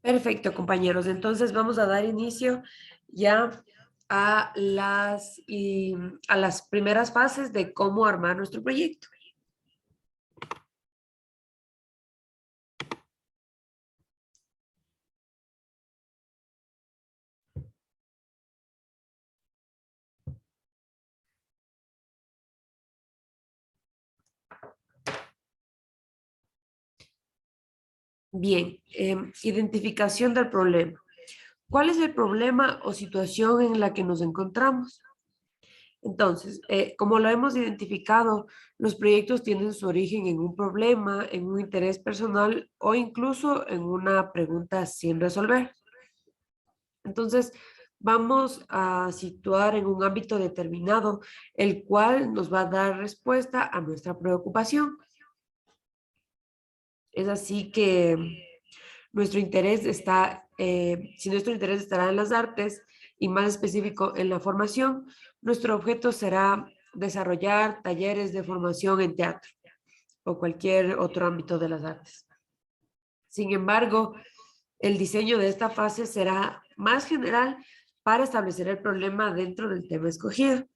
Perfecto, compañeros. Entonces vamos a dar inicio ya a las primeras fases de cómo armar nuestro proyecto. Bien, identificación del problema. ¿Cuál es el problema o situación en la que nos encontramos? Entonces, como lo hemos identificado, los proyectos tienen su origen en un problema, en un interés personal o incluso en una pregunta sin resolver. Entonces, vamos a situar en un ámbito determinado, el cual nos va a dar respuesta a nuestra preocupación. Es así que nuestro interés está, si nuestro interés estará en las artes y más específico en la formación, nuestro objeto será desarrollar talleres de formación en teatro o cualquier otro ámbito de las artes. Sin embargo, el diseño de esta fase será más general para establecer el problema dentro del tema escogido.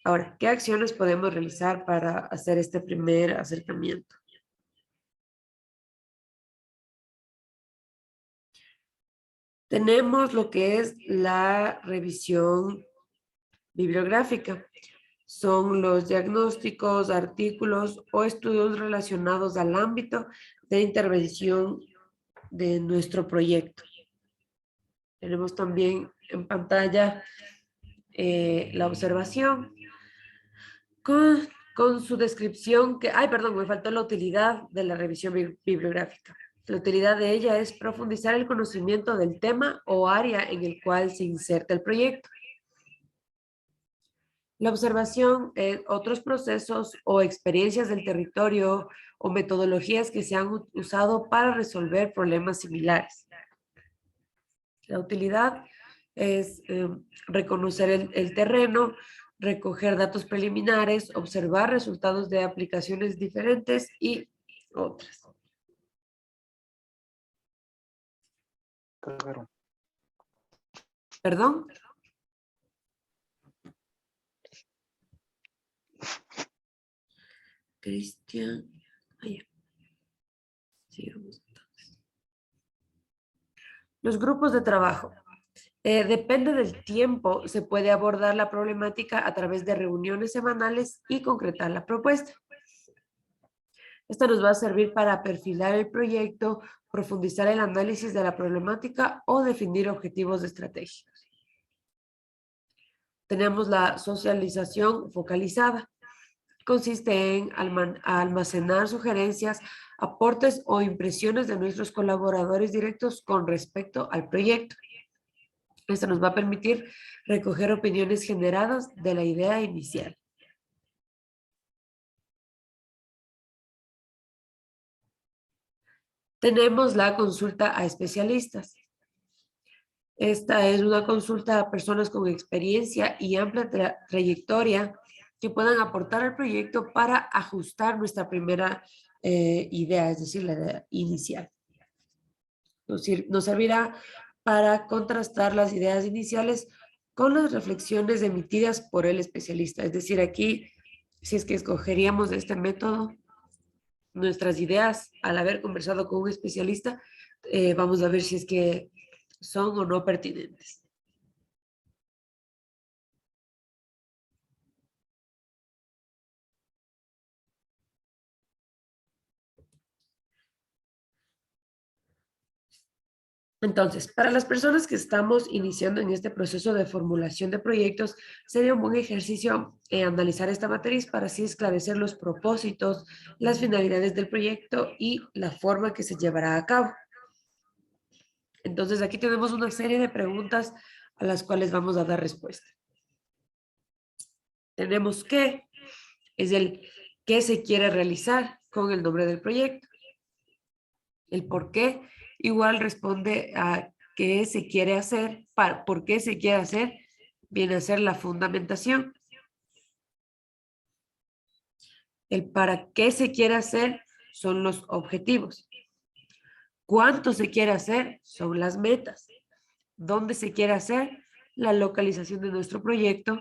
Ahora, ¿qué acciones podemos realizar para hacer este primer acercamiento? Tenemos lo que es la revisión bibliográfica. Son los diagnósticos, artículos o estudios relacionados al ámbito de intervención de nuestro proyecto. Tenemos también en pantalla la observación con, con su descripción que, ay, perdón, me faltó la utilidad de la revisión bibliográfica. La utilidad de ella es profundizar el conocimiento del tema o área en el cual se inserta el proyecto. La observación, otros procesos o experiencias del territorio o metodologías que se han usado para resolver problemas similares. La utilidad es reconocer el terreno, recoger datos preliminares, observar resultados de aplicaciones diferentes y otras. Claro. ¿Perdón? Cristian. Sigamos entonces. Los grupos de trabajo. Depende del tiempo, se puede abordar la problemática a través de reuniones semanales y concretar la propuesta. Esta nos va a servir para perfilar el proyecto, profundizar el análisis de la problemática o definir objetivos estratégicos. Tenemos la socialización focalizada. Consiste en almacenar sugerencias, aportes o impresiones de nuestros colaboradores directos con respecto al proyecto. Esto nos va a permitir recoger opiniones generadas de la idea inicial. Tenemos la consulta a especialistas. Esta es una consulta a personas con experiencia y amplia trayectoria que puedan aportar al proyecto para ajustar nuestra primera idea, es decir, la idea inicial. Nos servirá para contrastar las ideas iniciales con las reflexiones emitidas por el especialista. Es decir, aquí, si es que escogeríamos este método, nuestras ideas, al haber conversado con un especialista, vamos a ver si es que son o no pertinentes. Entonces, para las personas que estamos iniciando en este proceso de formulación de proyectos, sería un buen ejercicio analizar esta matriz para así esclarecer los propósitos, las finalidades del proyecto y la forma que se llevará a cabo. Entonces, aquí tenemos una serie de preguntas a las cuales vamos a dar respuesta. Tenemos qué, es el qué se quiere realizar con el nombre del proyecto. El por qué igual responde a qué se quiere hacer, por qué se quiere hacer, viene a ser la fundamentación. El para qué se quiere hacer son los objetivos. ¿Cuánto se quiere hacer? Son las metas. ¿Dónde se quiere hacer? La localización de nuestro proyecto.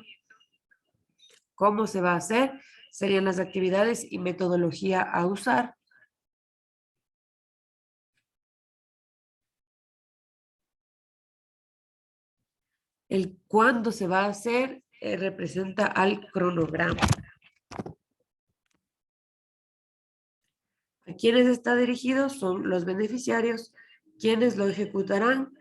¿Cómo se va a hacer? Serían las actividades y metodología a usar. El cuándo se va a hacer representa al cronograma. ¿A quiénes está dirigido? Son los beneficiarios, quienes lo ejecutarán,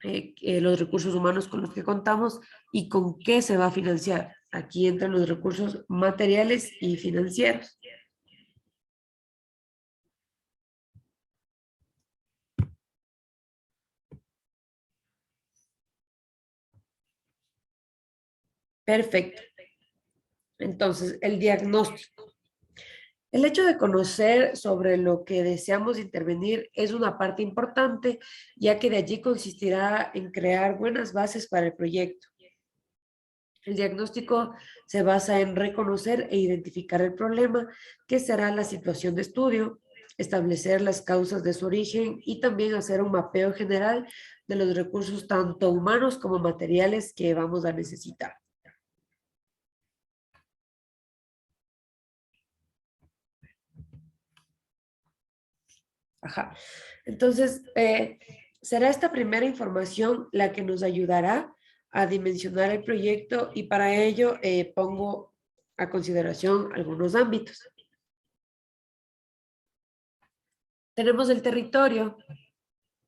los recursos humanos con los que contamos y con qué se va a financiar. Aquí entran los recursos materiales y financieros. Perfecto. Entonces, el diagnóstico. El hecho de conocer sobre lo que deseamos intervenir es una parte importante, ya que de allí consistirá en crear buenas bases para el proyecto. El diagnóstico se basa en reconocer e identificar el problema, que será la situación de estudio, establecer las causas de su origen y también hacer un mapeo general de los recursos tanto humanos como materiales que vamos a necesitar. Ajá. Entonces, será esta primera información la que nos ayudará a dimensionar el proyecto y para ello pongo a consideración algunos ámbitos. Tenemos el territorio,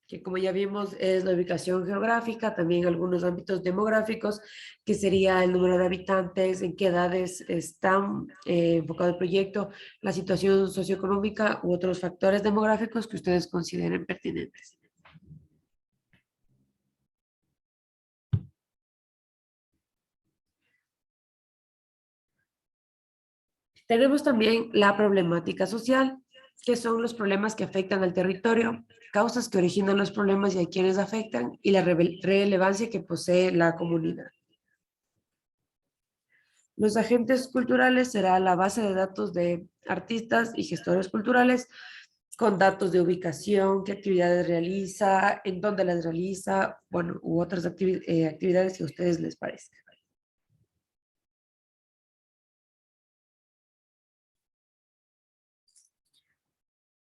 que como ya vimos es la ubicación geográfica, también algunos ámbitos demográficos, que sería el número de habitantes, en qué edades están enfocado el proyecto, la situación socioeconómica u otros factores demográficos que ustedes consideren pertinentes. Tenemos también la problemática social, que son los problemas que afectan al territorio, causas que originan los problemas y a quienes afectan, y la relevancia que posee la comunidad. Los agentes culturales será la base de datos de artistas y gestores culturales con datos de ubicación, qué actividades realiza, en dónde las realiza, bueno, u otras actividades que a ustedes les parezcan.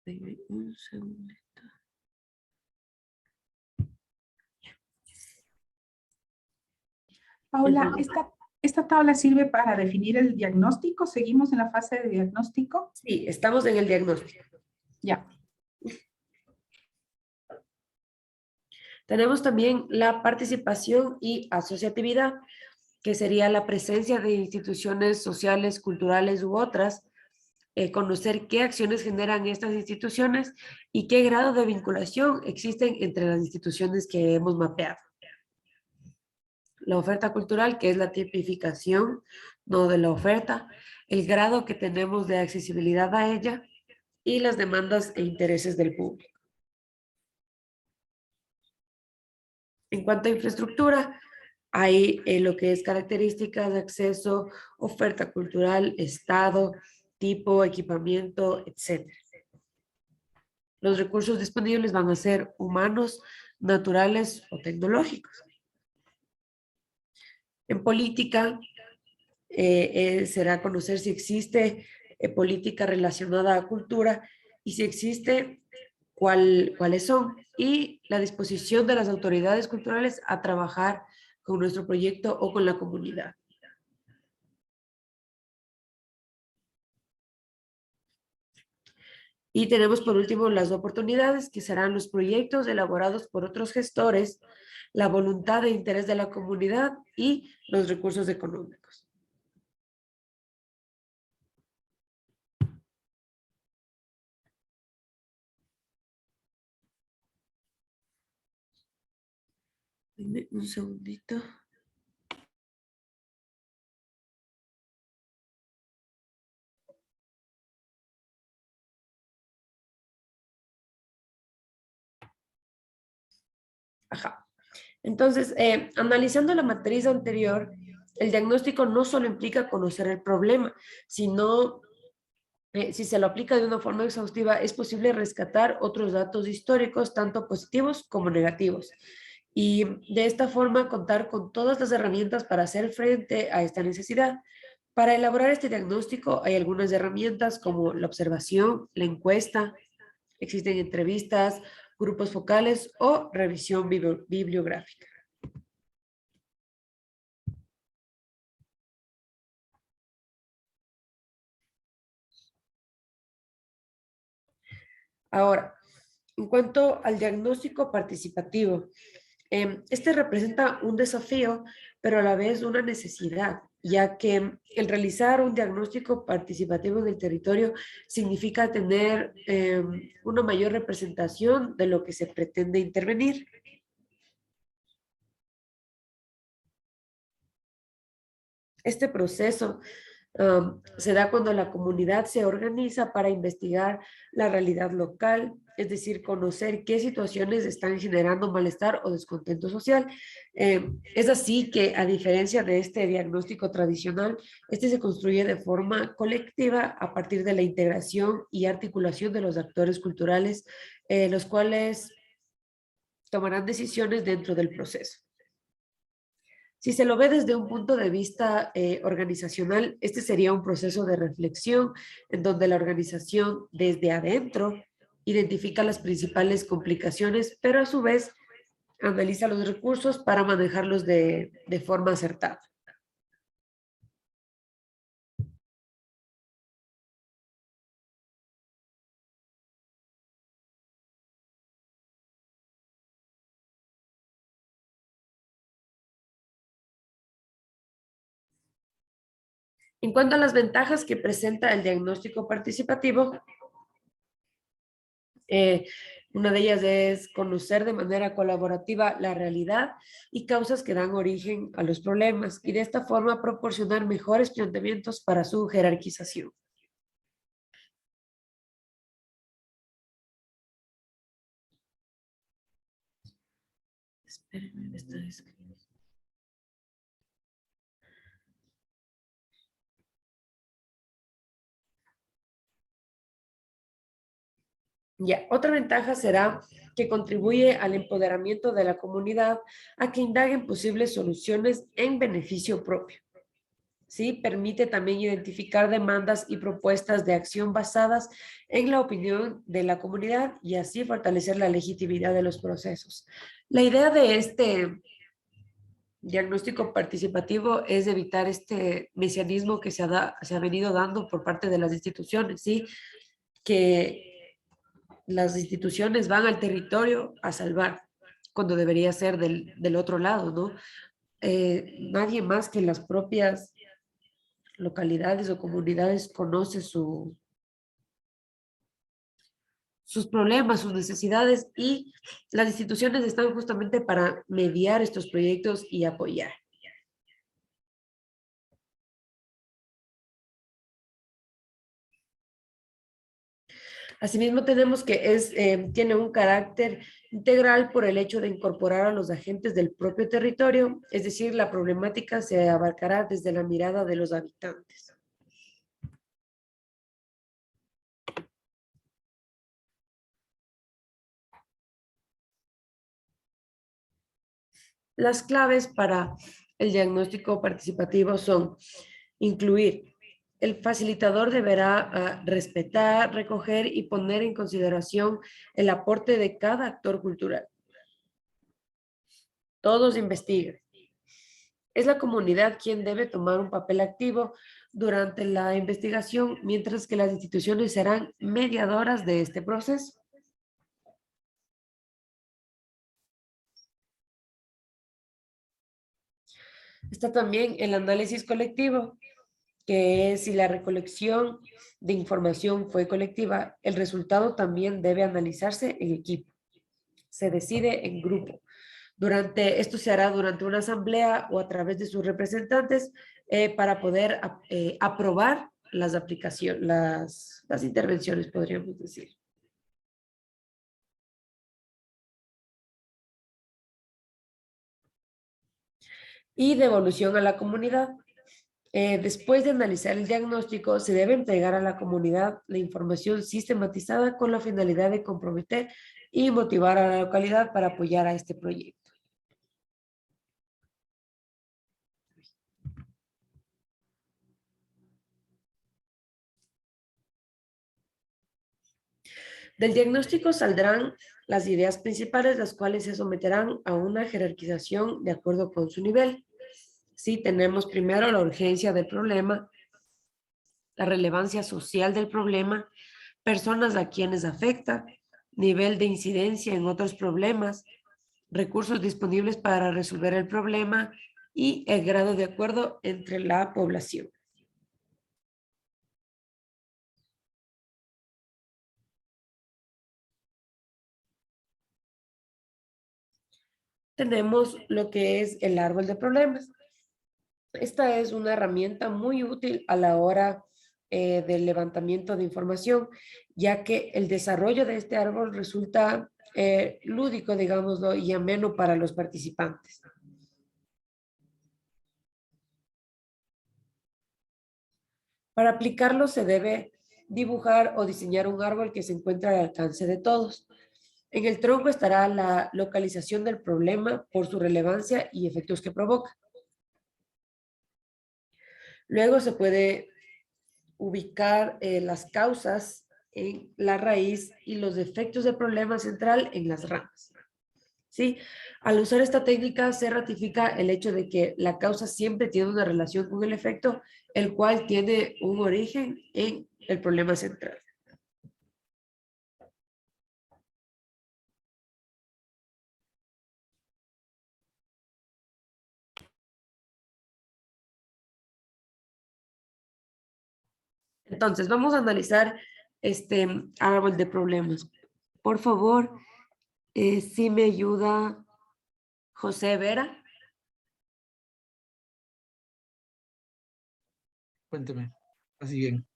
Denme un segundo. Paula, ¿esta tabla sirve para definir el diagnóstico? ¿Seguimos en la fase de diagnóstico? Sí, estamos en el diagnóstico. Ya. Tenemos también la participación y asociatividad, que sería la presencia de instituciones sociales, culturales u otras, conocer qué acciones generan estas instituciones y qué grado de vinculación existen entre las instituciones que hemos mapeado. La oferta cultural, que es la tipificación, no de la oferta, el grado que tenemos de accesibilidad a ella y las demandas e intereses del público. En cuanto a infraestructura, hay lo que es características de acceso, oferta cultural, estado, tipo, equipamiento, etc. Los recursos disponibles van a ser humanos, naturales o tecnológicos. En política, será conocer si existe política relacionada a cultura y si existe, cuáles son y la disposición de las autoridades culturales a trabajar con nuestro proyecto o con la comunidad. Y tenemos por último las oportunidades, que serán los proyectos elaborados por otros gestores, la voluntad e interés de la comunidad y los recursos económicos. Dime un segundito. Ajá. Entonces, analizando la matriz anterior, el diagnóstico no solo implica conocer el problema, sino si se lo aplica de una forma exhaustiva, es posible rescatar otros datos históricos, tanto positivos como negativos. Y de esta forma contar con todas las herramientas para hacer frente a esta necesidad. Para elaborar este diagnóstico hay algunas herramientas como la observación, la encuesta, existen entrevistas, grupos focales o revisión bibliográfica. Ahora, en cuanto al diagnóstico participativo, este representa un desafío, pero a la vez una necesidad, ya que el realizar un diagnóstico participativo en el territorio significa tener una mayor representación de lo que se pretende intervenir. Este proceso se da cuando la comunidad se organiza para investigar la realidad local, es decir, conocer qué situaciones están generando malestar o descontento social. Es así que, a diferencia de este diagnóstico tradicional, este se construye de forma colectiva a partir de la integración y articulación de los actores culturales, los cuales tomarán decisiones dentro del proceso. Si se lo ve desde un punto de vista organizacional, este sería un proceso de reflexión en donde la organización desde adentro identifica las principales complicaciones, pero a su vez analiza los recursos para manejarlos de forma acertada. En cuanto a las ventajas que presenta el diagnóstico participativo, Eh, una de ellas es conocer de manera colaborativa la realidad y causas que dan origen a los problemas y de esta forma proporcionar mejores planteamientos para su jerarquización. Espérenme, me está escribiendo. Ya, otra ventaja será que contribuye al empoderamiento de la comunidad a que indaguen posibles soluciones en beneficio propio. ¿Sí? Permite también identificar demandas y propuestas de acción basadas en la opinión de la comunidad y así fortalecer la legitimidad de los procesos. La idea de este diagnóstico participativo es evitar este mesianismo que se ha venido dando por parte de las instituciones, ¿sí? Que las instituciones van al territorio a salvar, cuando debería ser del otro lado, ¿no? Nadie más que las propias localidades o comunidades conoce sus problemas, sus necesidades y las instituciones están justamente para mediar estos proyectos y apoyar. Asimismo, tenemos que tiene un carácter integral por el hecho de incorporar a los agentes del propio territorio, es decir, la problemática se abarcará desde la mirada de los habitantes. Las claves para el diagnóstico participativo son incluir. El facilitador deberá respetar, recoger y poner en consideración el aporte de cada actor cultural. Todos investiguen. Es la comunidad quien debe tomar un papel activo durante la investigación, mientras que las instituciones serán mediadoras de este proceso. Está también el análisis colectivo, que es si la recolección de información fue colectiva, el resultado también debe analizarse en equipo. Se decide en grupo. Esto se hará durante una asamblea o a través de sus representantes para poder aprobar las aplicaciones, las intervenciones, podríamos decir. Y devolución a la comunidad. Después de analizar el diagnóstico, se debe entregar a la comunidad la información sistematizada con la finalidad de comprometer y motivar a la localidad para apoyar a este proyecto. Del diagnóstico saldrán las ideas principales, las cuales se someterán a una jerarquización de acuerdo con su nivel. Sí, tenemos primero la urgencia del problema, la relevancia social del problema, personas a quienes afecta, nivel de incidencia en otros problemas, recursos disponibles para resolver el problema y el grado de acuerdo entre la población. Tenemos lo que es el árbol de problemas. Esta es una herramienta muy útil a la hora del levantamiento de información, ya que el desarrollo de este árbol resulta lúdico, digámoslo, y ameno para los participantes. Para aplicarlo se debe dibujar o diseñar un árbol que se encuentre al alcance de todos. En el tronco estará la localización del problema por su relevancia y efectos que provoca. Luego se puede ubicar las causas en la raíz y los efectos del problema central en las ramas. ¿Sí? Al usar esta técnica se ratifica el hecho de que la causa siempre tiene una relación con el efecto, el cual tiene un origen en el problema central. Entonces, vamos a analizar este árbol de problemas. Por favor, si me ayuda José Vera. Cuénteme, así bien.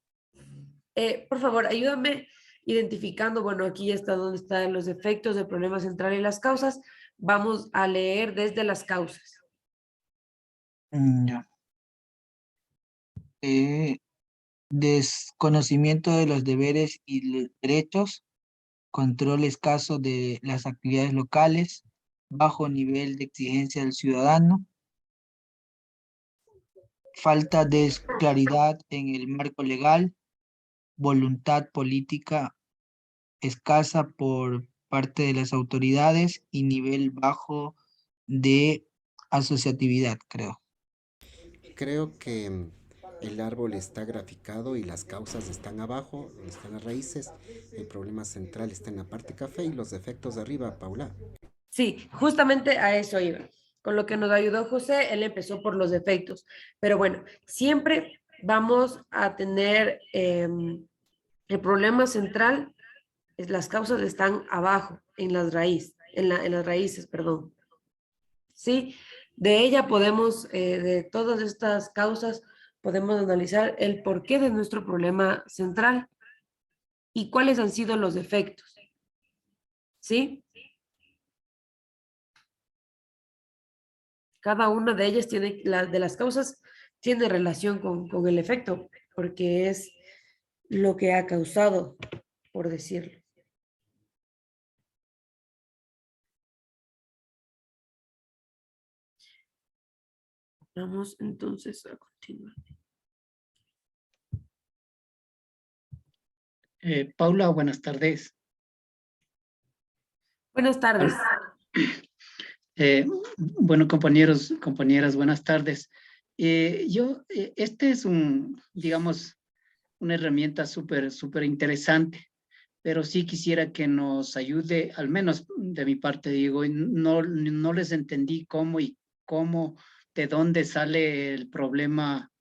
Por favor, ayúdame identificando, bueno, aquí ya está donde están los efectos del problema central y las causas. Vamos a leer desde las causas. Ya. Desconocimiento de los deberes y los derechos, control escaso de las actividades locales, bajo nivel de exigencia del ciudadano, falta de claridad en el marco legal, voluntad política escasa por parte de las autoridades y nivel bajo de asociatividad, creo. Creo que el árbol está graficado y las causas están abajo, donde están las raíces. El problema central está en la parte café y los efectos de arriba, Paula. Sí, justamente a eso iba. Con lo que nos ayudó José, él empezó por los defectos. Pero bueno, siempre vamos a tener el problema central, las causas están abajo, en las raíces, en las raíces, perdón. ¿Sí? De ella podemos, de todas estas causas, podemos analizar el porqué de nuestro problema central y cuáles han sido los efectos. ¿Sí? Cada una de ellas tiene, de las causas, tiene relación con el efecto, porque es lo que ha causado, por decirlo. Vamos entonces a continuar. Paula, buenas tardes. Buenas tardes. Bueno, compañeros, compañeras, buenas tardes. Este es digamos, una herramienta súper interesante, pero sí quisiera que nos ayude, al menos de mi parte, digo, no les entendí cómo, de dónde sale el problema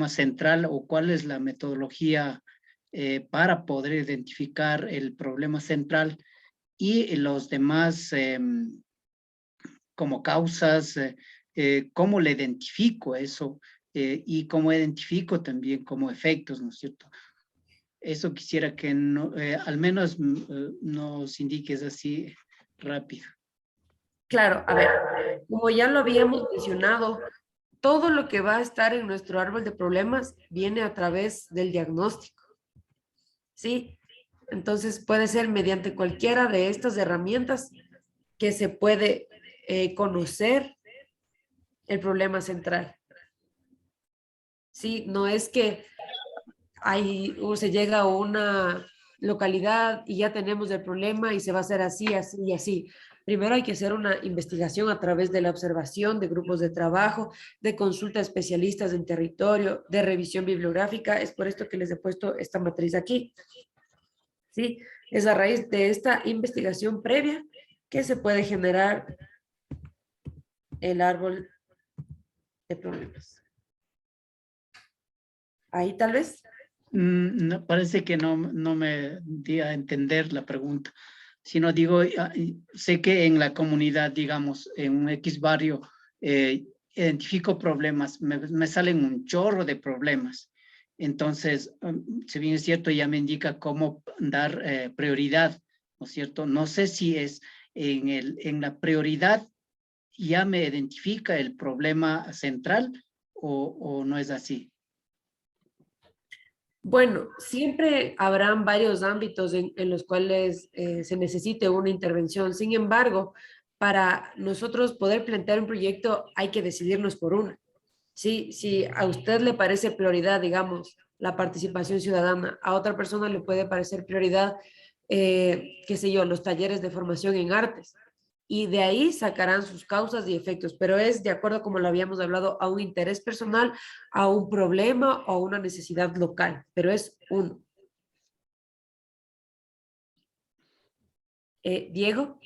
central o cuál es la metodología para poder identificar el problema central y los demás como causas, cómo le identifico eso y cómo identifico también como efectos, ¿no es cierto? Eso quisiera que al menos nos indiques así rápido. Claro, a ver, como ya lo habíamos mencionado, todo lo que va a estar en nuestro árbol de problemas viene a través del diagnóstico. ¿Sí? Entonces puede ser mediante cualquiera de estas herramientas que se puede conocer el problema central. Sí, no es que se llega a una localidad y ya tenemos el problema y se va a hacer así, así y así. Primero hay que hacer una investigación a través de la observación de grupos de trabajo, de consulta a especialistas en territorio, de revisión bibliográfica. Es por esto que les he puesto esta matriz aquí. ¿Sí? Es a raíz de esta investigación previa que se puede generar el árbol de problemas. Ahí tal vez. No, parece que no me di a entender la pregunta, sino digo, sé que en la comunidad, digamos, en un X barrio, identifico problemas, me salen un chorro de problemas. Entonces, si bien es cierto, ya me indica cómo dar prioridad, ¿no es cierto? No sé si es en la prioridad ya me identifica el problema central o no es así. Bueno, siempre habrán varios ámbitos en los cuales se necesite una intervención. Sin embargo, para nosotros poder plantear un proyecto hay que decidirnos por uno. Sí, si a usted le parece prioridad, digamos, la participación ciudadana, a otra persona le puede parecer prioridad, qué sé yo, los talleres de formación en artes. Y de ahí sacarán sus causas y efectos, pero es de acuerdo, como lo habíamos hablado, a un interés personal, a un problema o a una necesidad local, pero es uno. Diego.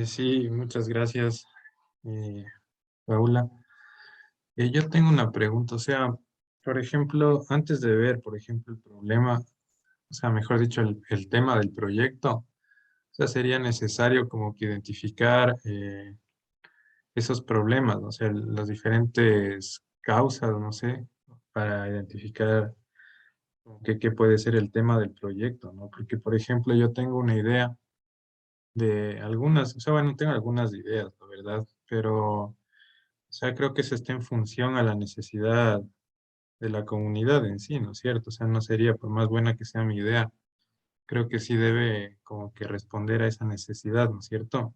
Sí, muchas gracias, Paula. Yo tengo una pregunta, o sea, por ejemplo, antes de ver, por ejemplo, el problema, o sea, mejor dicho, el tema del proyecto, o sea, sería necesario como que identificar esos problemas, ¿no? O sea, las diferentes causas, no sé, para identificar como que qué puede ser el tema del proyecto, ¿no? Porque, por ejemplo, yo tengo una idea de algunas, o sea, bueno, tengo algunas ideas, la verdad, pero, o sea, creo que eso está en función a la necesidad de la comunidad en sí, ¿no es cierto? O sea, no sería, por más buena que sea mi idea, creo que sí debe como que responder a esa necesidad, ¿no es cierto?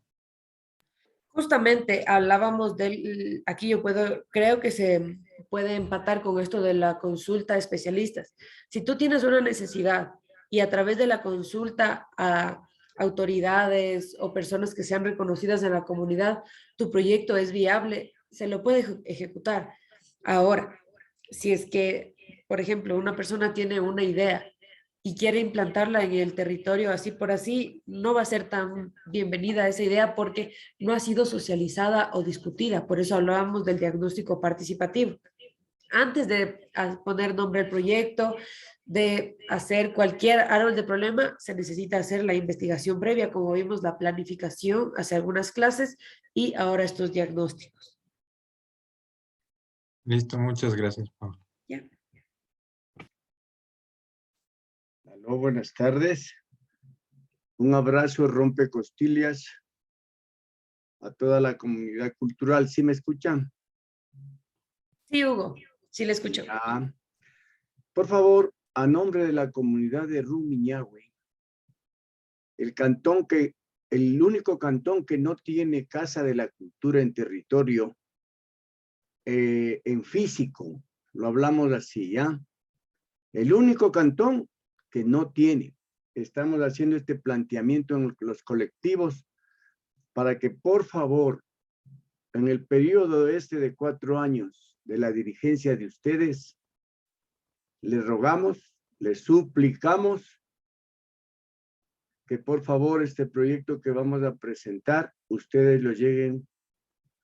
Justamente hablábamos del, aquí yo creo que se puede empatar con esto de la consulta a especialistas. Si tú tienes una necesidad y a través de la consulta a autoridades o personas que sean reconocidas en la comunidad, tu proyecto es viable, se lo puede ejecutar. Ahora, si es que, por ejemplo, una persona tiene una idea y quiere implantarla en el territorio así por así, no va a ser tan bienvenida esa idea porque no ha sido socializada o discutida. Por eso hablábamos del diagnóstico participativo. Antes de poner nombre al proyecto, de hacer cualquier árbol de problema, se necesita hacer la investigación previa, como vimos, la planificación, hace algunas clases y ahora estos diagnósticos. Listo, muchas gracias, Pablo. ¿Ya? Aló, buenas tardes. Un abrazo rompe costillas a toda la comunidad cultural. ¿Sí me escuchan? Sí, Hugo, sí le escucho. Ya. Por favor, a nombre de la comunidad de Rumiñahui, el único cantón que no tiene Casa de la Cultura en territorio, en físico, lo hablamos así, ¿ya? El único cantón que no tiene. Estamos haciendo este planteamiento en los colectivos para que, por favor, en el periodo de 4 años de la dirigencia de ustedes, les rogamos, les suplicamos que por favor este proyecto que vamos a presentar, ustedes lo lleguen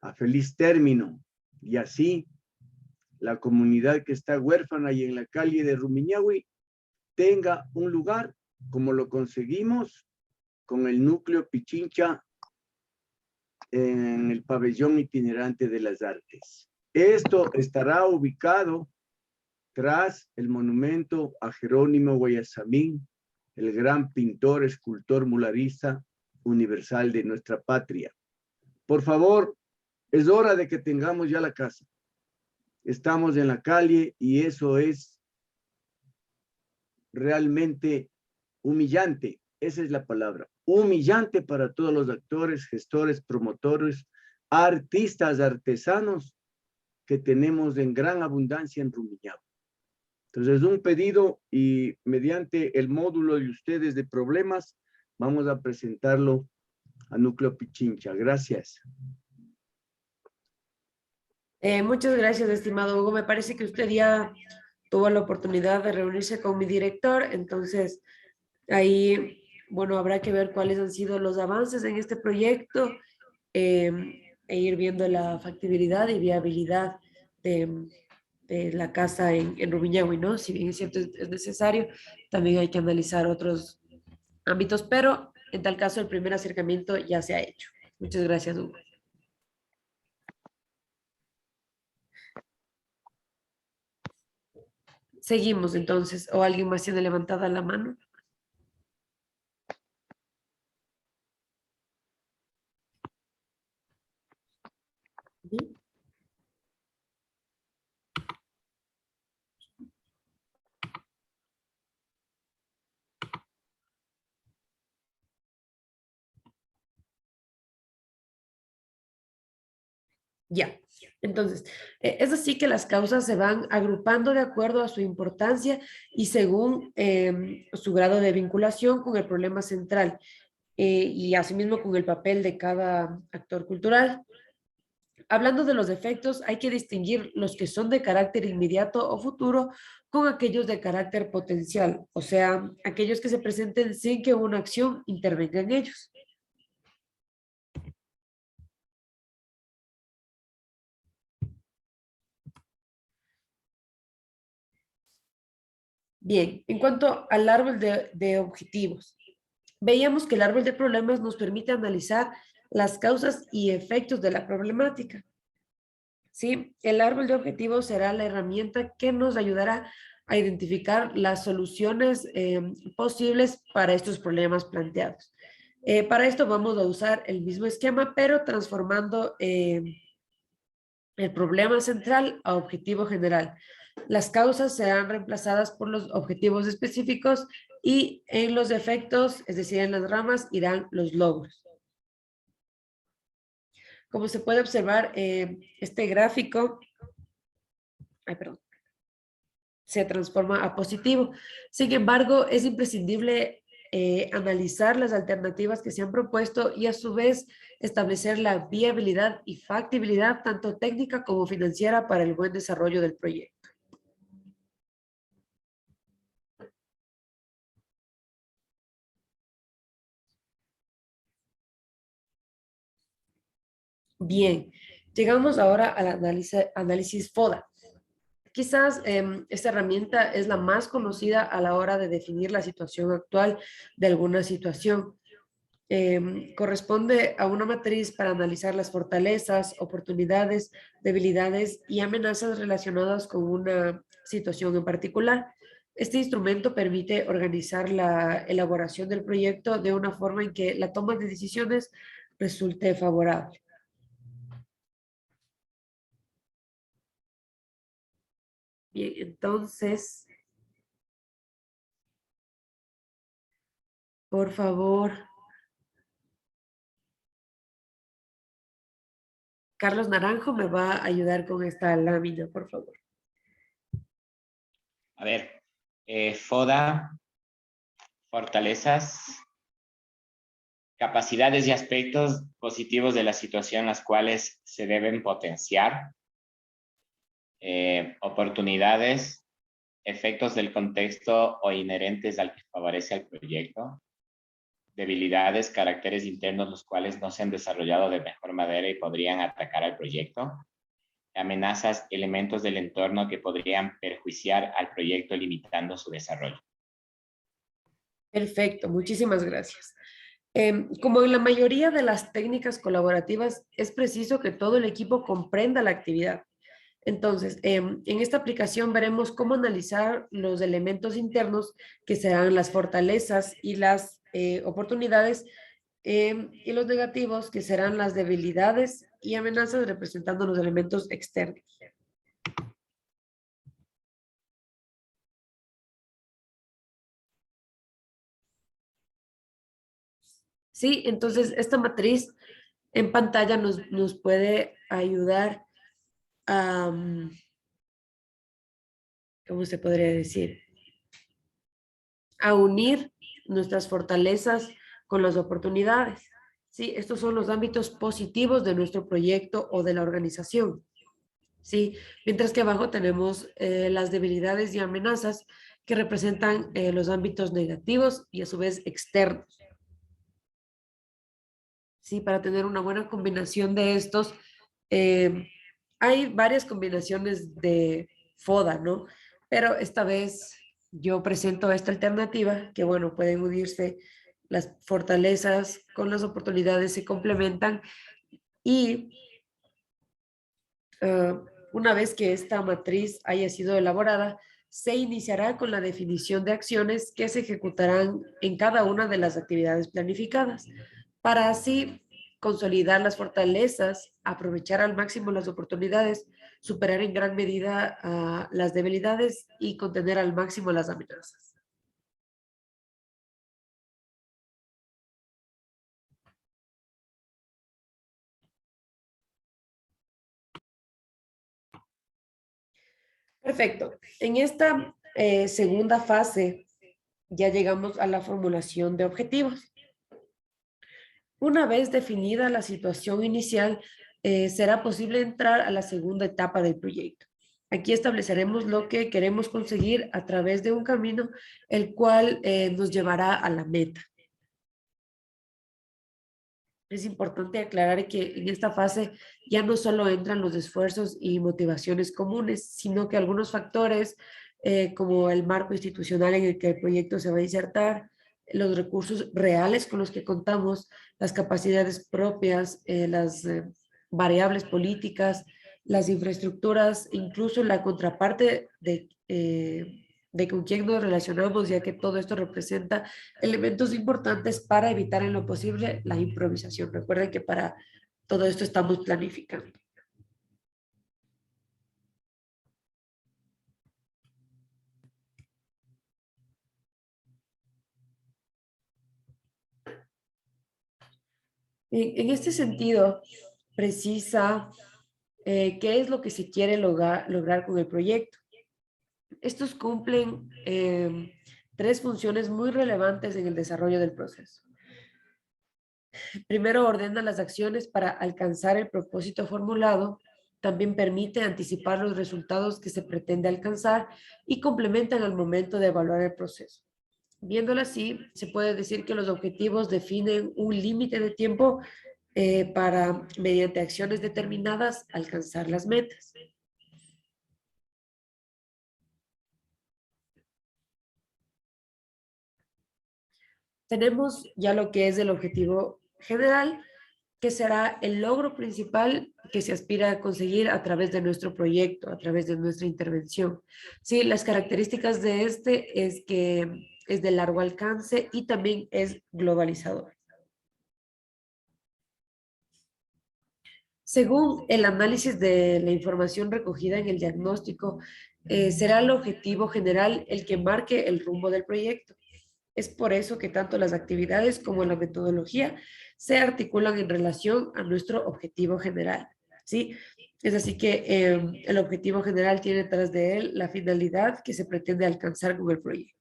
a feliz término y así la comunidad que está huérfana y en la calle de Rumiñahui tenga un lugar como lo conseguimos con el núcleo Pichincha en el pabellón itinerante de las artes. Esto estará ubicado tras el monumento a Jerónimo Guayasamín, el gran pintor, escultor, mularista universal de nuestra patria. Por favor, Es hora de que tengamos ya la casa. Estamos en la calle y eso es realmente humillante. Esa es la palabra. Humillante para todos los actores, gestores, promotores, artistas, artesanos que tenemos en gran abundancia en Rumiñahui. Entonces, un pedido y mediante el módulo de ustedes de problemas, vamos a presentarlo a Núcleo Pichincha. Gracias. Muchas gracias, estimado Hugo. Me parece que usted ya tuvo la oportunidad de reunirse con mi director, entonces ahí, bueno, habrá que ver cuáles han sido los avances en este proyecto e ir viendo la factibilidad y viabilidad de la casa en Rumiñahui, ¿no? Si bien es cierto, es necesario, también hay que analizar otros ámbitos, pero en tal caso el primer acercamiento ya se ha hecho. Muchas gracias, Hugo. Seguimos entonces, o alguien más tiene levantada la mano. ¿Sí? Ya, entonces, es así que las causas se van agrupando de acuerdo a su importancia y según su grado de vinculación con el problema central y asimismo con el papel de cada actor cultural. Hablando de los efectos, hay que distinguir los que son de carácter inmediato o futuro con aquellos de carácter potencial, o sea, aquellos que se presenten sin que una acción intervenga en ellos. Bien, en cuanto al árbol de objetivos, veíamos que el árbol de problemas nos permite analizar las causas y efectos de la problemática. ¿Sí? El árbol de objetivos será la herramienta que nos ayudará a identificar las soluciones posibles para estos problemas planteados. Para esto vamos a usar el mismo esquema, pero transformando el problema central a objetivo general. Las causas serán reemplazadas por los objetivos específicos y en los efectos, es decir, en las ramas, irán los logros. Como se puede observar, este gráfico, se transforma a positivo. Sin embargo, es imprescindible analizar las alternativas que se han propuesto y a su vez establecer la viabilidad y factibilidad tanto técnica como financiera para el buen desarrollo del proyecto. Bien, llegamos ahora al análisis FODA. Quizás esta herramienta es la más conocida a la hora de definir la situación actual de alguna situación. Corresponde a una matriz para analizar las fortalezas, oportunidades, debilidades y amenazas relacionadas con una situación en particular. Este instrumento permite organizar la elaboración del proyecto de una forma en que la toma de decisiones resulte favorable. Bien, entonces, por favor, Carlos Naranjo me va a ayudar con esta lámina, por favor. A ver, FODA, fortalezas, capacidades y aspectos positivos de la situación las cuales se deben potenciar, oportunidades, efectos del contexto o inherentes al que favorece al proyecto, debilidades, caracteres internos los cuales no se han desarrollado de mejor manera y podrían atacar al proyecto, amenazas, elementos del entorno que podrían perjuiciar al proyecto limitando su desarrollo. Perfecto, muchísimas gracias. Como en la mayoría de las técnicas colaborativas, es preciso que todo el equipo comprenda la actividad. Entonces, en esta aplicación veremos cómo analizar los elementos internos que serán las fortalezas y las oportunidades y los negativos que serán las debilidades y amenazas representando los elementos externos. Sí, entonces esta matriz en pantalla nos puede ayudar a, ¿cómo se podría decir? A unir nuestras fortalezas con las oportunidades. Sí, estos son los ámbitos positivos de nuestro proyecto o de la organización. Sí, mientras que abajo tenemos las debilidades y amenazas que representan los ámbitos negativos y a su vez externos. Sí, para tener una buena combinación de estos, hay varias combinaciones de FODA, ¿no? Pero esta vez yo presento esta alternativa que, bueno, pueden unirse las fortalezas con las oportunidades, se complementan y una vez que esta matriz haya sido elaborada, se iniciará con la definición de acciones que se ejecutarán en cada una de las actividades planificadas, para así consolidar las fortalezas, aprovechar al máximo las oportunidades, superar en gran medida las debilidades y contener al máximo las amenazas. Perfecto. En esta segunda fase ya llegamos a la formulación de objetivos. Una vez definida la situación inicial, será posible entrar a la segunda etapa del proyecto. Aquí estableceremos lo que queremos conseguir a través de un camino, el cual nos llevará a la meta. Es importante aclarar que en esta fase ya no solo entran los esfuerzos y motivaciones comunes, sino que algunos factores como el marco institucional en el que el proyecto se va a insertar, los recursos reales con los que contamos, las capacidades propias, las variables políticas, las infraestructuras, incluso la contraparte de con quién nos relacionamos, ya que todo esto representa elementos importantes para evitar en lo posible la improvisación. Recuerden que para todo esto estamos planificando. En este sentido, precisa qué es lo que se quiere lograr con el proyecto. Estos cumplen tres funciones muy relevantes en el desarrollo del proceso. Primero, ordena las acciones para alcanzar el propósito formulado. También permite anticipar los resultados que se pretende alcanzar y complementan al momento de evaluar el proceso. Viéndolo así, se puede decir que los objetivos definen un límite de tiempo para, mediante acciones determinadas, alcanzar las metas. Tenemos ya lo que es el objetivo general, que será el logro principal que se aspira a conseguir a través de nuestro proyecto, a través de nuestra intervención. Sí, las características de este es que es de largo alcance y también es globalizador. Según el análisis de la información recogida en el diagnóstico, será el objetivo general el que marque el rumbo del proyecto. Es por eso que tanto las actividades como la metodología se articulan en relación a nuestro objetivo general, ¿sí? Es así que el objetivo general tiene detrás de él la finalidad que se pretende alcanzar con el proyecto.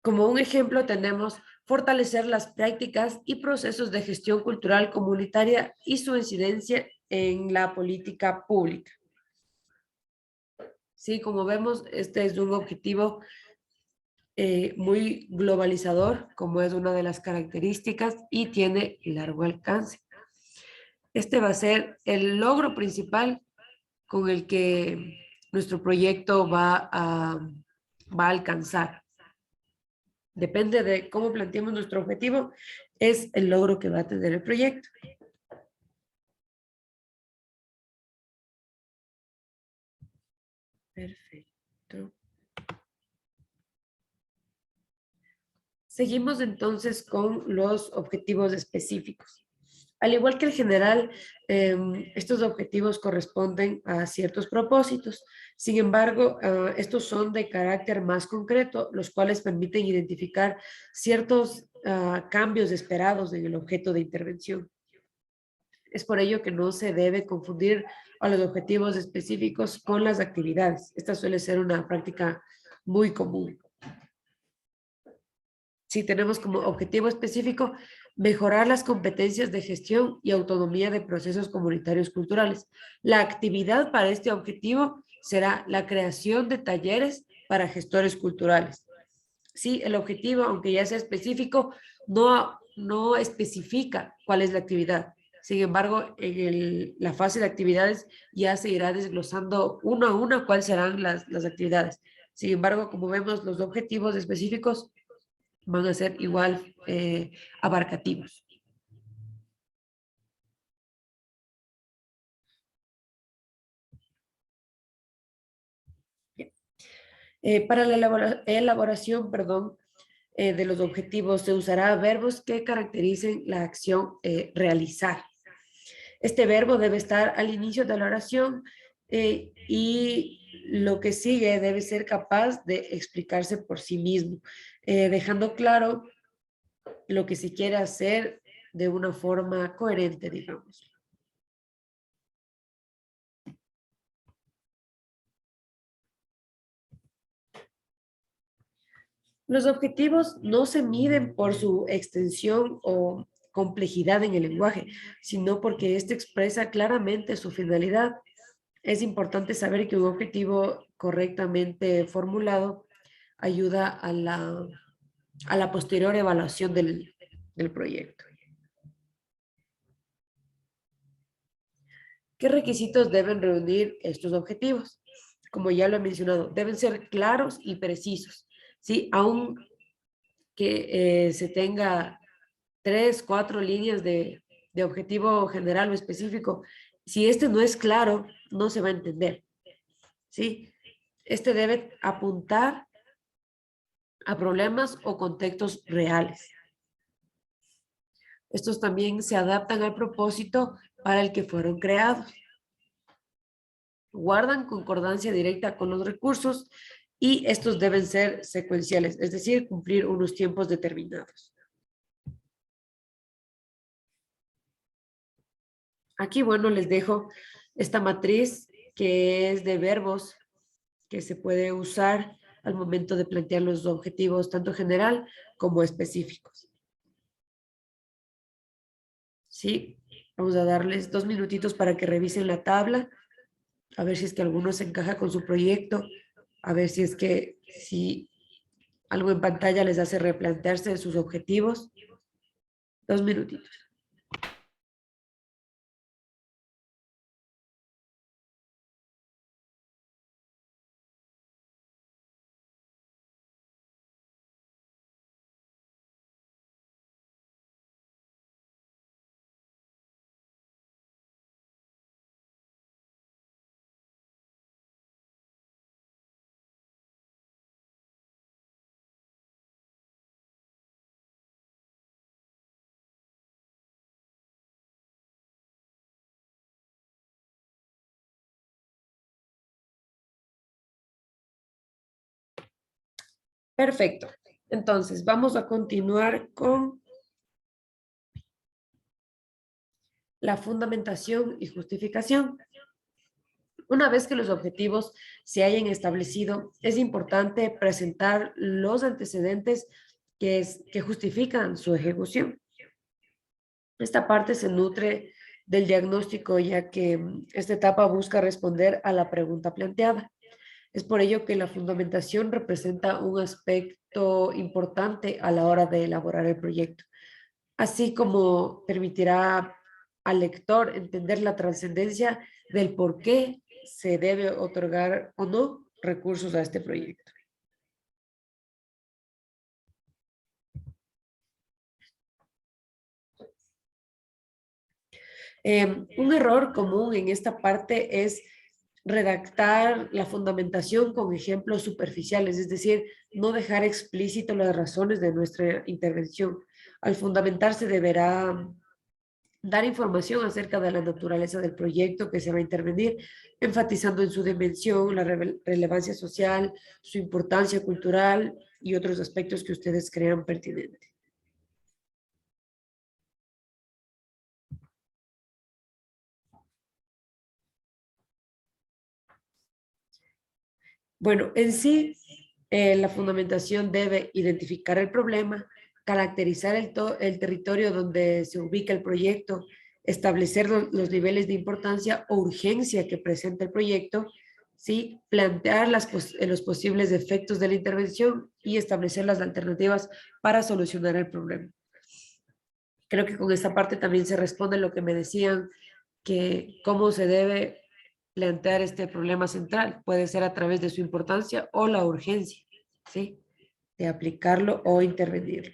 Como un ejemplo tenemos fortalecer las prácticas y procesos de gestión cultural comunitaria y su incidencia en la política pública. Sí, como vemos, este es un objetivo muy globalizador, como es una de las características, y tiene largo alcance. Este va a ser el logro principal con el que nuestro proyecto va a alcanzar. Depende de cómo planteemos nuestro objetivo, es el logro que va a tener el proyecto. Perfecto. Seguimos entonces con los objetivos específicos. Al igual que el general, estos objetivos corresponden a ciertos propósitos. Sin embargo, estos son de carácter más concreto, los cuales permiten identificar ciertos cambios esperados en el objeto de intervención. Es por ello que no se debe confundir a los objetivos específicos con las actividades. Esta suele ser una práctica muy común. Si tenemos como objetivo específico mejorar las competencias de gestión y autonomía de procesos comunitarios culturales. La actividad para este objetivo será la creación de talleres para gestores culturales. Sí, el objetivo, aunque ya sea específico, no especifica cuál es la actividad. Sin embargo, en la fase de actividades ya se irá desglosando uno a uno cuáles serán las actividades. Sin embargo, como vemos, los objetivos específicos van a ser igual abarcativos. Para la elaboración, de los objetivos se usará verbos que caractericen la acción realizar. Este verbo debe estar al inicio de la oración y lo que sigue debe ser capaz de explicarse por sí mismo, dejando claro lo que se quiere hacer de una forma coherente, digamos. Los objetivos no se miden por su extensión o complejidad en el lenguaje, sino porque éste expresa claramente su finalidad. Es importante saber que un objetivo correctamente formulado ayuda a la posterior evaluación del proyecto. ¿Qué requisitos deben reunir estos objetivos? Como ya lo he mencionado, deben ser claros y precisos, ¿sí? Aun que se tenga 3, 4 líneas de objetivo general o específico, si este no es claro, no se va a entender, ¿sí? Este debe apuntar a problemas o contextos reales. Estos también se adaptan al propósito para el que fueron creados. Guardan concordancia directa con los recursos y estos deben ser secuenciales, es decir, cumplir unos tiempos determinados. Aquí, bueno, les dejo esta matriz que es de verbos que se puede usar al momento de plantear los objetivos tanto general como específicos. Sí, vamos a darles 2 minutitos para que revisen la tabla, a ver si es que alguno se encaja con su proyecto, a ver si es que si algo en pantalla les hace replantearse sus objetivos. 2 minutitos. Perfecto. Entonces, vamos a continuar con la fundamentación y justificación. Una vez que los objetivos se hayan establecido, es importante presentar los antecedentes que justifican su ejecución. Esta parte se nutre del diagnóstico, ya que esta etapa busca responder a la pregunta planteada. Es por ello que la fundamentación representa un aspecto importante a la hora de elaborar el proyecto, así como permitirá al lector entender la trascendencia del por qué se debe otorgar o no recursos a este proyecto. Un error común en esta parte es redactar la fundamentación con ejemplos superficiales, es decir, no dejar explícito las razones de nuestra intervención. Al fundamentarse deberá dar información acerca de la naturaleza del proyecto que se va a intervenir, enfatizando en su dimensión, la relevancia social, su importancia cultural y otros aspectos que ustedes crean pertinentes. Bueno, en sí, la fundamentación debe identificar el problema, caracterizar el territorio donde se ubica el proyecto, establecer los niveles de importancia o urgencia que presenta el proyecto, ¿sí? Plantear los posibles efectos de la intervención y establecer las alternativas para solucionar el problema. Creo que con esta parte también se responde lo que me decían, que cómo se debe plantear este problema central. Puede ser a través de su importancia o la urgencia, ¿sí? De aplicarlo o intervenirlo.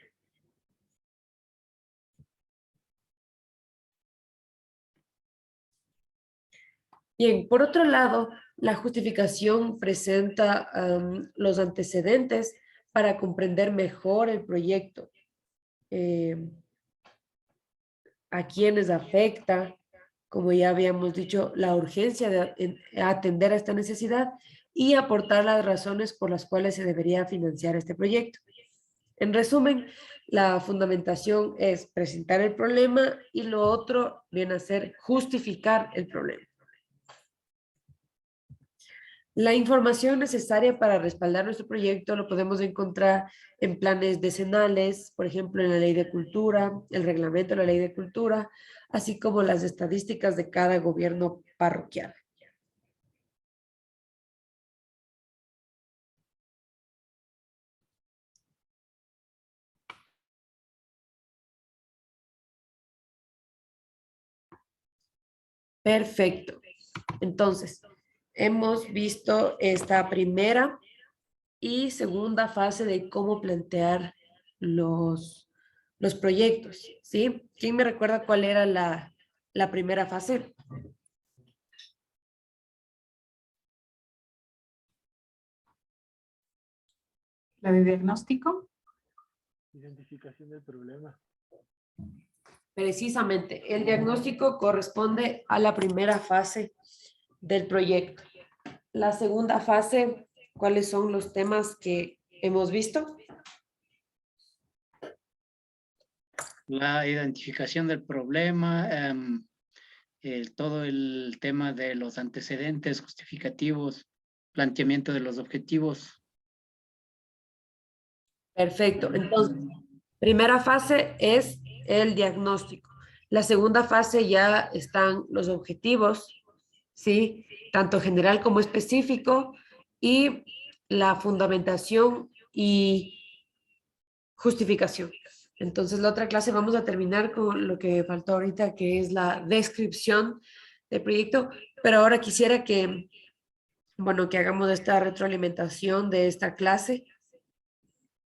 Bien, por otro lado, la justificación presenta los antecedentes para comprender mejor el proyecto, a quienes afecta, como ya habíamos dicho, la urgencia de atender a esta necesidad y aportar las razones por las cuales se debería financiar este proyecto. En resumen, la fundamentación es presentar el problema y lo otro viene a ser justificar el problema. La información necesaria para respaldar nuestro proyecto lo podemos encontrar en planes decenales, por ejemplo, en la Ley de Cultura, el reglamento de la Ley de Cultura, así como las estadísticas de cada gobierno parroquial. Perfecto. Entonces, hemos visto esta primera y segunda fase de cómo plantear los proyectos, ¿sí? ¿Quién me recuerda cuál era la primera fase? La de diagnóstico. Identificación del problema. Precisamente, el diagnóstico corresponde a la primera fase del proyecto. La segunda fase, ¿cuáles son los temas que hemos visto? La identificación del problema, todo el tema de los antecedentes justificativos, planteamiento de los objetivos. Perfecto. Entonces, primera fase es el diagnóstico. La segunda fase ya están los objetivos, ¿sí? Tanto general como específico, y la fundamentación y justificación. Entonces, la otra clase vamos a terminar con lo que faltó ahorita, que es la descripción del proyecto, pero ahora quisiera que, bueno, que hagamos esta retroalimentación de esta clase,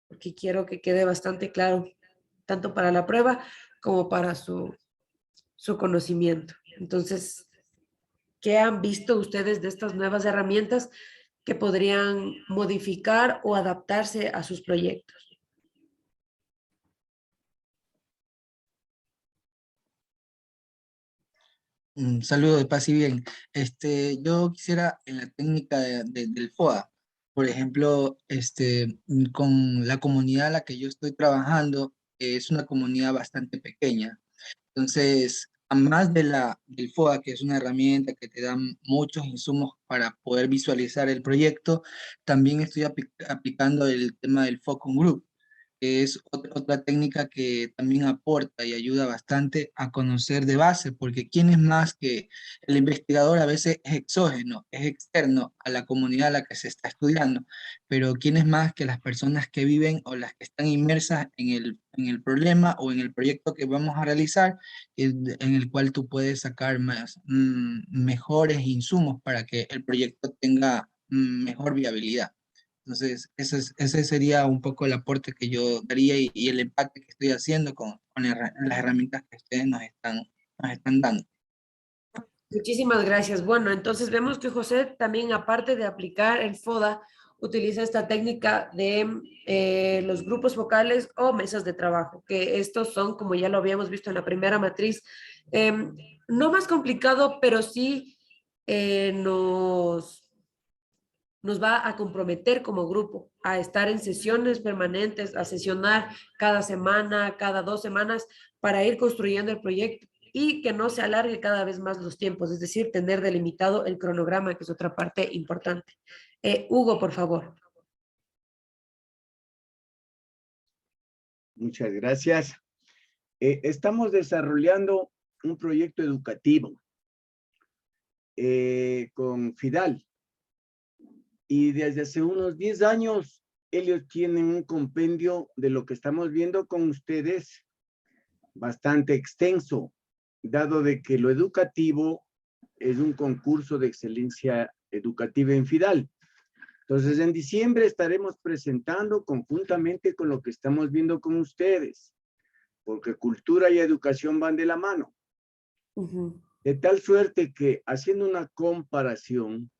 porque quiero que quede bastante claro, tanto para la prueba como para su conocimiento. Entonces, ¿qué han visto ustedes de estas nuevas herramientas que podrían modificar o adaptarse a sus proyectos? Un saludo de paz y bien. Yo quisiera en la técnica del FOA, por ejemplo, con la comunidad a la que yo estoy trabajando, es una comunidad bastante pequeña. Entonces, además del FOA, que es una herramienta que te da muchos insumos para poder visualizar el proyecto, también estoy aplicando el tema del Focus Group, que es otra técnica que también aporta y ayuda bastante a conocer de base, porque quién es más que el investigador a veces es exógeno, es externo a la comunidad a la que se está estudiando, pero quién es más que las personas que viven o las que están inmersas en el problema o en el proyecto que vamos a realizar, en el cual tú puedes sacar mejores insumos para que el proyecto tenga mejor viabilidad. Entonces, ese sería un poco el aporte que yo daría y el empate que estoy haciendo con las herramientas que ustedes nos están dando. Muchísimas gracias. Bueno, entonces vemos que José también, aparte de aplicar el FODA, utiliza esta técnica de los grupos focales o mesas de trabajo, que estos son, como ya lo habíamos visto en la primera matriz, no más complicado, pero sí nos va a comprometer como grupo a estar en sesiones permanentes, a sesionar cada semana, cada 2 semanas, para ir construyendo el proyecto y que no se alargue cada vez más los tiempos, es decir, tener delimitado el cronograma, que es otra parte importante. Hugo, por favor. Muchas gracias. Estamos desarrollando un proyecto educativo con FIDAL. Y desde hace unos 10 años, ellos tienen un compendio de lo que estamos viendo con ustedes, bastante extenso, dado de que lo educativo es un concurso de excelencia educativa en FIDAL. Entonces, en diciembre estaremos presentando conjuntamente con lo que estamos viendo con ustedes, porque cultura y educación van de la mano. De tal suerte que, haciendo una comparación,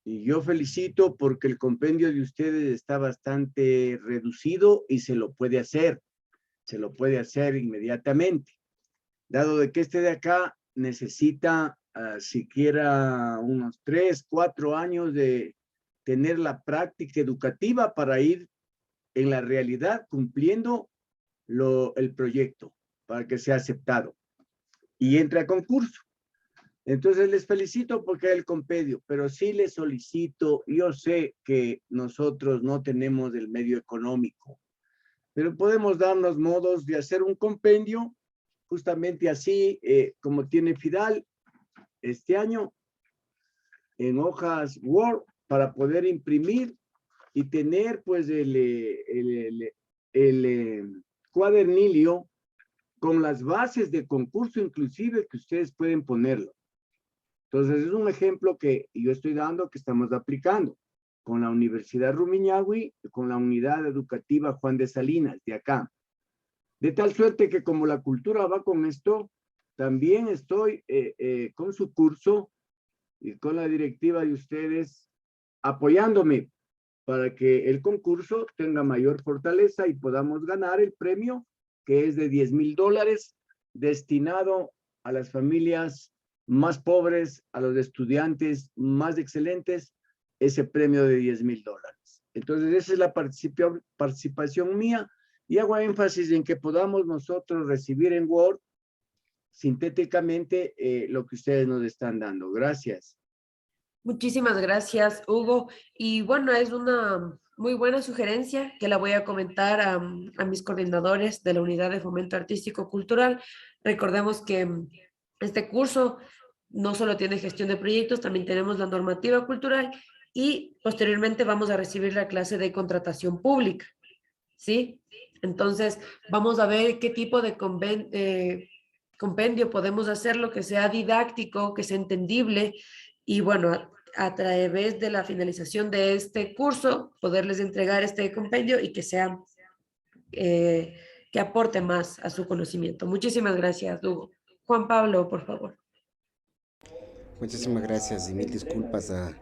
y yo felicito porque el compendio de ustedes está bastante reducido y se lo puede hacer inmediatamente. Dado de que este de acá necesita siquiera unos 3, 4 años de tener la práctica educativa para ir en la realidad cumpliendo el proyecto para que sea aceptado y entre a concurso. Entonces les felicito porque hay el compendio, pero sí les solicito, yo sé que nosotros no tenemos el medio económico, pero podemos darnos modos de hacer un compendio justamente así como tiene FIDAL este año en hojas Word para poder imprimir y tener pues el cuadernillo con las bases de concurso inclusive que ustedes pueden ponerlo. Entonces, es un ejemplo que yo estoy dando, que estamos aplicando con la Universidad Rumiñahui, con la Unidad Educativa Juan de Salinas, de acá. De tal suerte que como la cultura va con esto, también estoy con su curso y con la directiva de ustedes apoyándome para que el concurso tenga mayor fortaleza y podamos ganar el premio, que es de $10,000, destinado a las familias más pobres, a los estudiantes más excelentes, ese premio de $10,000. Entonces, esa es la participación mía y hago énfasis en que podamos nosotros recibir en Word sintéticamente lo que ustedes nos están dando. Gracias. Muchísimas gracias, Hugo. Y bueno, es una muy buena sugerencia que la voy a comentar a mis coordinadores de la Unidad de Fomento Artístico Cultural. Recordemos que este curso no solo tiene gestión de proyectos, también tenemos la normativa cultural y posteriormente vamos a recibir la clase de contratación pública, ¿sí? Entonces, vamos a ver qué tipo de compendio podemos hacerlo que sea didáctico, que sea entendible y bueno, a través de la finalización de este curso, poderles entregar este compendio y que sea, que aporte más a su conocimiento. Muchísimas gracias, Hugo. Juan Pablo, por favor. Muchísimas gracias y mil disculpas a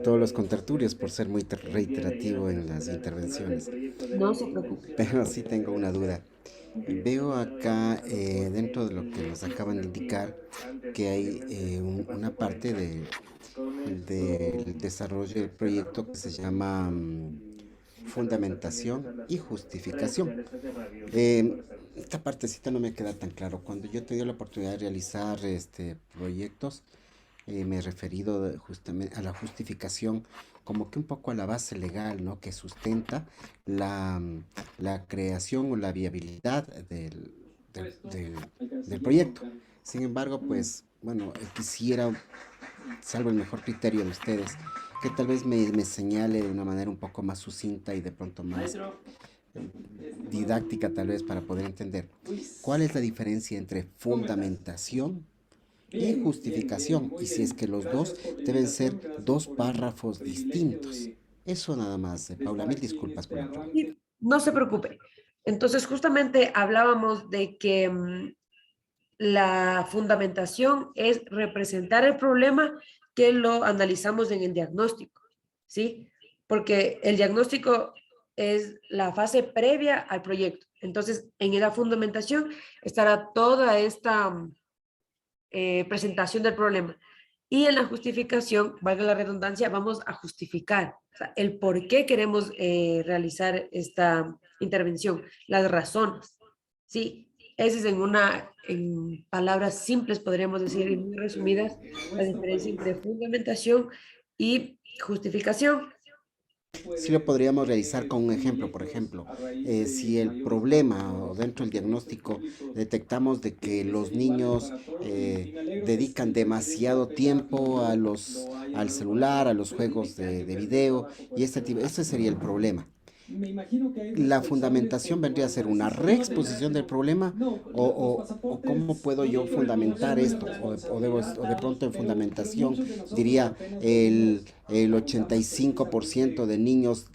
todos los contertulios por ser muy reiterativo en las intervenciones. No se preocupe. Pero sí tengo una duda. Veo acá, dentro de lo que nos acaban de indicar, que hay una parte del desarrollo del proyecto que se llama fundamentación y justificación. Esta partecita no me queda tan claro. Cuando yo he tenido la oportunidad de realizar proyectos, me he referido justamente a la justificación como que un poco a la base legal, ¿no? Que sustenta la creación o la viabilidad del proyecto. Sin embargo, pues, bueno, quisiera, salvo el mejor criterio de ustedes, que tal vez me señale de una manera un poco más sucinta y de pronto más didáctica tal vez para poder entender cuál es la diferencia entre fundamentación y justificación, y si es que los dos deben ser dos párrafos distintos. Eso nada más, Paula, mil disculpas por la pregunta. No se preocupe. Entonces, justamente hablábamos de que la fundamentación es representar el problema que lo analizamos en el diagnóstico, ¿sí? Porque el diagnóstico es la fase previa al proyecto. Entonces, en la fundamentación estará toda esta presentación del problema. Y en la justificación, valga la redundancia, vamos a justificar, o sea, el por qué queremos realizar esta intervención, las razones, ¿sí? Esa es en palabras simples, podríamos decir, y muy resumidas, la diferencia entre fundamentación y justificación. Sí lo podríamos realizar con un ejemplo, por ejemplo, si el problema o dentro del diagnóstico detectamos de que los niños dedican demasiado tiempo al celular, a los juegos de video y ese sería el problema. La fundamentación vendría a ser una reexposición del problema o cómo puedo yo fundamentar esto o de pronto en fundamentación diría el 85% de niños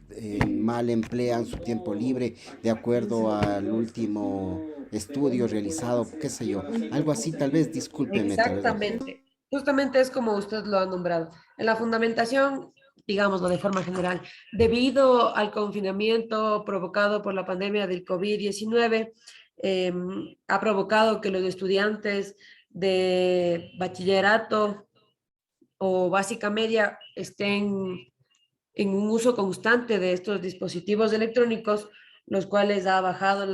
mal emplean su tiempo libre de acuerdo al último estudio realizado, qué sé yo, algo así tal vez, discúlpeme tal vez. Exactamente. Justamente es como usted lo ha nombrado. En la fundamentación, digámoslo de forma general, debido al confinamiento provocado por la pandemia del COVID-19, ha provocado que los estudiantes de bachillerato o básica media estén en un uso constante de estos dispositivos electrónicos, los cuales ha bajado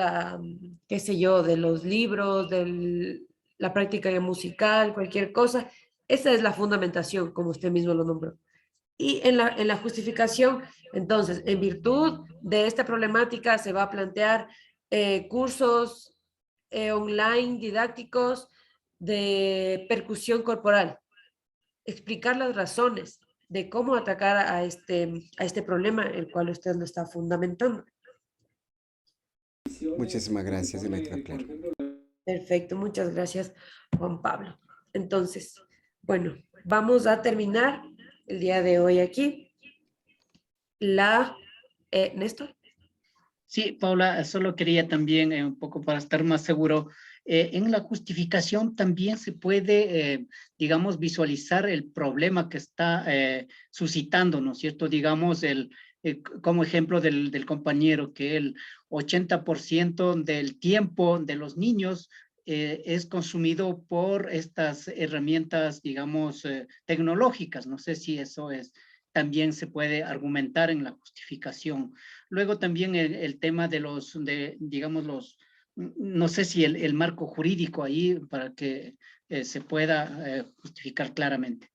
qué sé yo, de los libros, de la práctica musical, cualquier cosa. Esa es la fundamentación, como usted mismo lo nombró. Y en la justificación, entonces, en virtud de esta problemática, se va a plantear cursos online didácticos de percusión corporal, explicar las razones de cómo atacar a este problema, el cual usted lo está fundamentando. Muchísimas gracias, me queda claro. Perfecto, muchas gracias, Juan Pablo. Entonces, bueno, vamos a terminar el día de hoy aquí. Néstor. Sí, Paula, solo quería también, un poco para estar más seguro, en la justificación también se puede, digamos, visualizar el problema que está suscitando, ¿no es cierto? Digamos, como ejemplo del compañero, que el 80% del tiempo de los niños es consumido por estas herramientas, digamos, tecnológicas. No sé si eso también se puede argumentar en la justificación. Luego también el tema digamos, no sé si el marco jurídico ahí para que se pueda justificar claramente.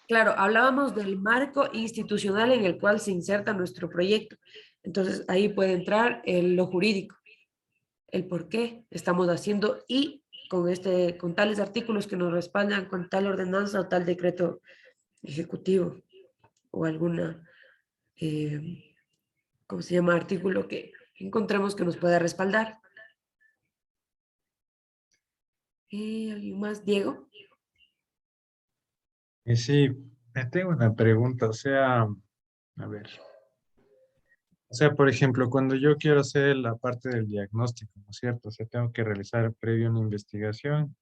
Claro, hablábamos del marco institucional en el cual se inserta nuestro proyecto. Entonces, ahí puede entrar lo jurídico, el por qué estamos haciendo y con tales artículos que nos respaldan, con tal ordenanza o tal decreto ejecutivo o alguna, ¿cómo se llama? Artículo que encontremos que nos pueda respaldar. ¿Alguien más? Diego. Sí, tengo una pregunta, o sea, a ver. O sea, por ejemplo, cuando yo quiero hacer la parte del diagnóstico, ¿no es cierto? O sea, tengo que realizar previo una investigación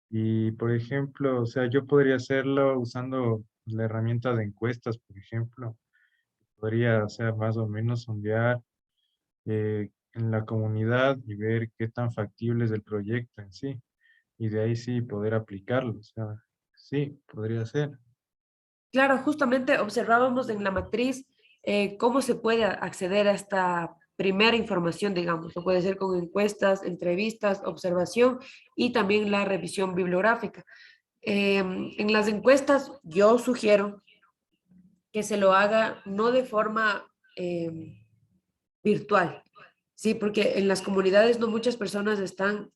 y, por ejemplo, o sea, yo podría hacerlo usando la herramienta de encuestas, por ejemplo. Podría, o sea, más o menos sondear en la comunidad y ver qué tan factible es el proyecto en sí. Y de ahí sí poder aplicarlo. O sea, sí, podría ser. Claro, justamente observábamos en la matriz cómo se puede acceder a esta primera información, digamos. Lo puede ser con encuestas, entrevistas, observación y también la revisión bibliográfica. En las encuestas yo sugiero que se lo haga no de forma virtual, ¿sí? Porque en las comunidades no muchas personas están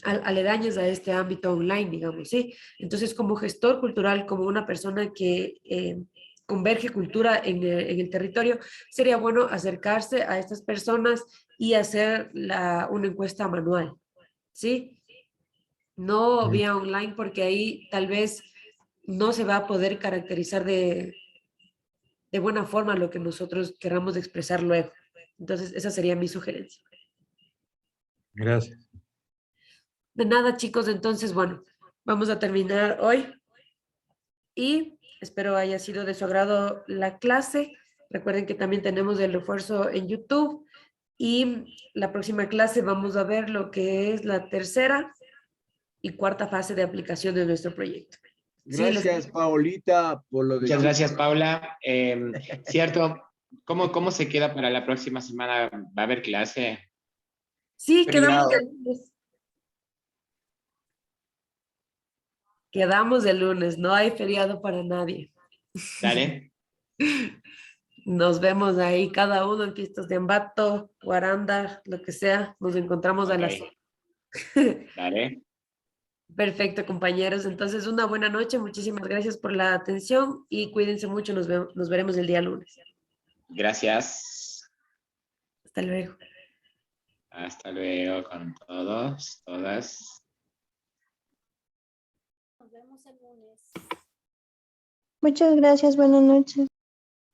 aledañas a este ámbito online, digamos, ¿sí? Entonces, como gestor cultural, como una persona que converge cultura en el territorio, sería bueno acercarse a estas personas y hacer una encuesta manual, ¿sí? No Mm. vía online, porque ahí tal vez no se va a poder caracterizar de buena forma lo que nosotros queramos expresar luego. Entonces, esa sería mi sugerencia. Gracias. De nada, chicos. Entonces, bueno, vamos a terminar hoy y espero haya sido de su agrado la clase. Recuerden que también tenemos el refuerzo en YouTube y la próxima clase vamos a ver lo que es la tercera y cuarta fase de aplicación de nuestro proyecto. Sí, Gracias, Paolita, por lo de... Muchas gracias, Paula. Cierto, ¿cómo se queda para la próxima semana? ¿Va a haber clase? Sí, quedamos Feriado. el lunes. Quedamos el lunes, no hay feriado para nadie. Dale. Nos vemos ahí, cada uno en fiestas de Ambato, Guaranda, lo que sea. Nos encontramos a las... Ok. Dale. Perfecto, compañeros. Entonces, una buena noche. Muchísimas gracias por la atención y cuídense mucho. Nos veremos el día lunes. Gracias. Hasta luego. Hasta luego con todos, todas. Nos vemos el lunes. Muchas gracias, buenas noches.